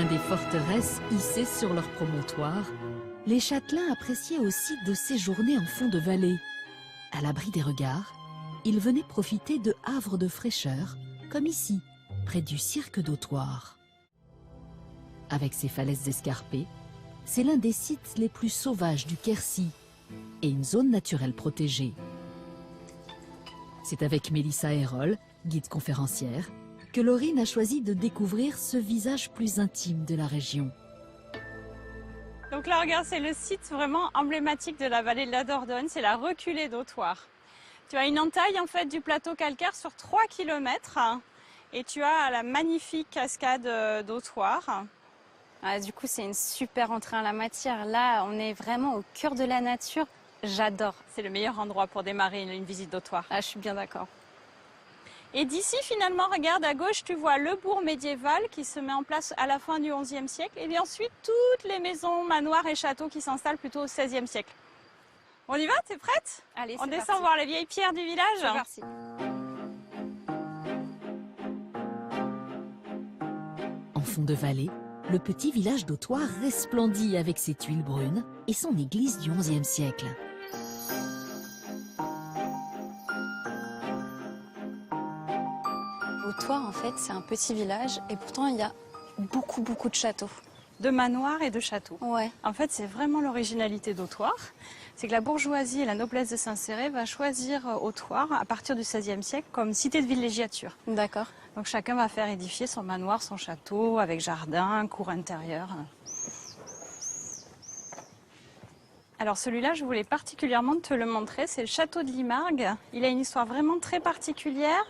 des forteresses hissées sur leur promontoire, les châtelains appréciaient aussi de séjourner en fond de vallée. À l'abri des regards, ils venaient profiter de havres de fraîcheur, comme ici, près du cirque d'Autoire. Avec ses falaises escarpées, c'est l'un des sites les plus sauvages du Quercy et une zone naturelle protégée. C'est avec Mélissa Hérol, guide conférencière, que Laurine a choisi de découvrir ce visage plus intime de la région. Donc là, regarde, c'est le site vraiment emblématique de la vallée de la Dordogne, c'est la reculée d'Autoire. Tu as une entaille en fait du plateau calcaire sur 3 km et tu as la magnifique cascade d'Autoire. Ah, du coup, c'est une super entrée en la matière. Là, on est vraiment au cœur de la nature. J'adore. C'est le meilleur endroit pour démarrer une visite d'Autoire. Ah, je suis bien d'accord. Et d'ici, finalement, regarde à gauche, tu vois le bourg médiéval qui se met en place à la fin du XIe siècle. Et puis ensuite, toutes les maisons, manoirs et châteaux qui s'installent plutôt au XVIe siècle. On y va? T'es prête? Allez, on descend voir les vieilles pierres du village? C'est parti. En fond de vallée, le petit village d'Autoire resplendit avec ses tuiles brunes et son église du XIe siècle. Autoire, en fait, c'est un petit village et pourtant, il y a beaucoup de châteaux. De manoirs et de châteaux. Ouais. En fait, c'est vraiment l'originalité d'Autoire. C'est que la bourgeoisie et la noblesse de Saint-Céré va choisir Autoire à partir du XVIe siècle comme cité de villégiature. D'accord. Donc chacun va faire édifier son manoir, son château, avec jardin, cour intérieure. Alors celui-là, je voulais particulièrement te le montrer, c'est le château de Limargue. Il a une histoire vraiment très particulière.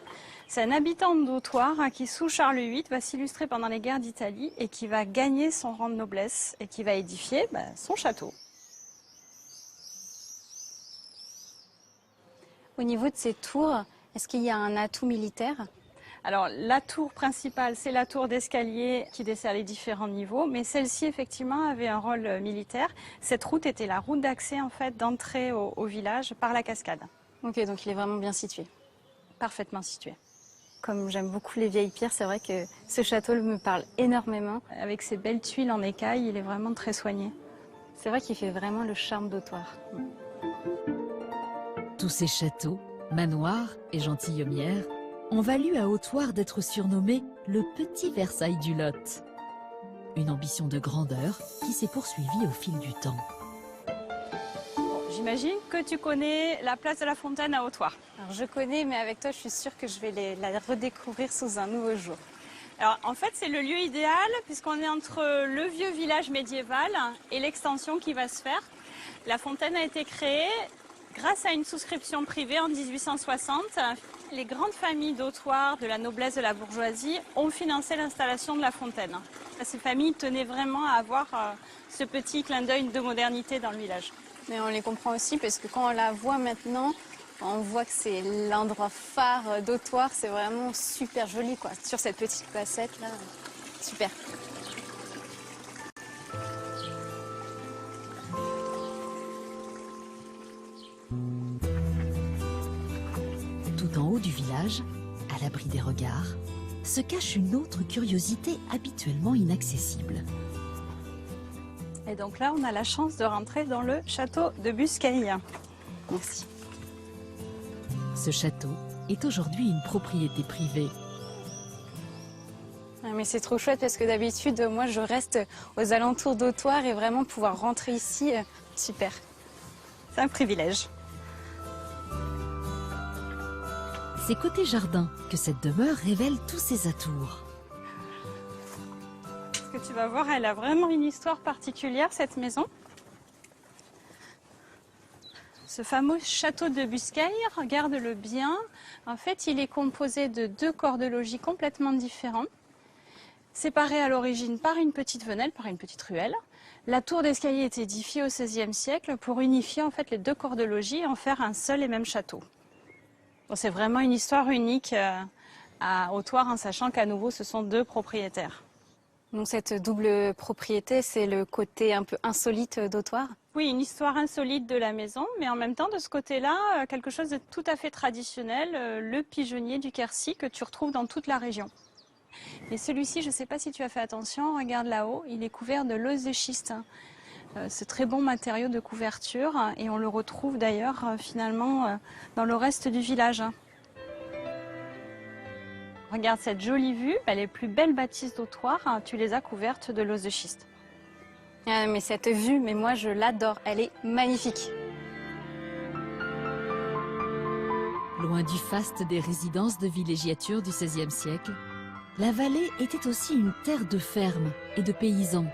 C'est un habitant d'Autoire qui, sous Charles VIII, va s'illustrer pendant les guerres d'Italie et qui va gagner son rang de noblesse et qui va édifier son château. Au niveau de ces tours, est-ce qu'il y a un atout militaire? Alors la tour principale, c'est la tour d'escalier qui dessert les différents niveaux, mais celle-ci effectivement avait un rôle militaire. Cette route était la route d'accès en fait d'entrée au village par la cascade. Ok, donc il est vraiment bien situé. Parfaitement situé. Comme j'aime beaucoup les vieilles pierres, c'est vrai que ce château me parle énormément. Avec ses belles tuiles en écaille, il est vraiment très soigné. C'est vrai qu'il fait vraiment le charme d'Autoire. Tous ces châteaux, manoirs et gentilhommières ont valu à Autoire d'être surnommé le petit Versailles du Lot. Une ambition de grandeur qui s'est poursuivie au fil du temps. J'imagine que tu connais la place de la Fontaine à Autoire. Alors je connais, mais avec toi, je suis sûre que je vais la redécouvrir sous un nouveau jour. Alors en fait, c'est le lieu idéal puisqu'on est entre le vieux village médiéval et l'extension qui va se faire. La fontaine a été créée grâce à une souscription privée en 1860. Les grandes familles d'Autoire, de la noblesse, de la bourgeoisie, ont financé l'installation de la fontaine. Ces familles tenaient vraiment à avoir ce petit clin d'œil de modernité dans le village. Mais on les comprend aussi parce que quand on la voit maintenant, on voit que c'est l'endroit phare d'Autoire. C'est vraiment super joli, quoi. Sur cette petite placette là, super. Tout en haut du village, à l'abri des regards, se cache une autre curiosité habituellement inaccessible. Et donc là, on a la chance de rentrer dans le château de Buscaille. Merci. Ce château est aujourd'hui une propriété privée. Mais c'est trop chouette parce que d'habitude, moi, je reste aux alentours d'Autoire et vraiment pouvoir rentrer ici, super. C'est un privilège. C'est côté jardin que cette demeure révèle tous ses atours. Ce que tu vas voir, elle a vraiment une histoire particulière, cette maison. Ce fameux château de Buscaille, regarde-le bien. En fait, il est composé de 2 corps de logis complètement différents, séparés à l'origine par une petite venelle, par une petite ruelle. La tour d'escalier est édifiée au XVIe siècle pour unifier en fait les 2 corps de logis et en faire un seul et même château. C'est vraiment une histoire unique à Autoire, en sachant qu'à nouveau, ce sont 2 propriétaires. Donc cette double propriété, c'est le côté un peu insolite d'Autoire? Oui, une histoire insolite de la maison, mais en même temps, de ce côté-là, quelque chose de tout à fait traditionnel, le pigeonnier du Quercy que tu retrouves dans toute la région. Et celui-ci, je ne sais pas si tu as fait attention, regarde là-haut, il est couvert de l'os de schiste. Ce très bon matériau de couverture et on le retrouve d'ailleurs finalement dans le reste du village. Regarde cette jolie vue, les plus belles bâtisses d'Autoir, tu les as couvertes de l'os de schiste. Ah, mais cette vue, mais moi je l'adore, elle est magnifique. Loin du faste des résidences de villégiature du XVIe siècle, la vallée était aussi une terre de fermes et de paysans.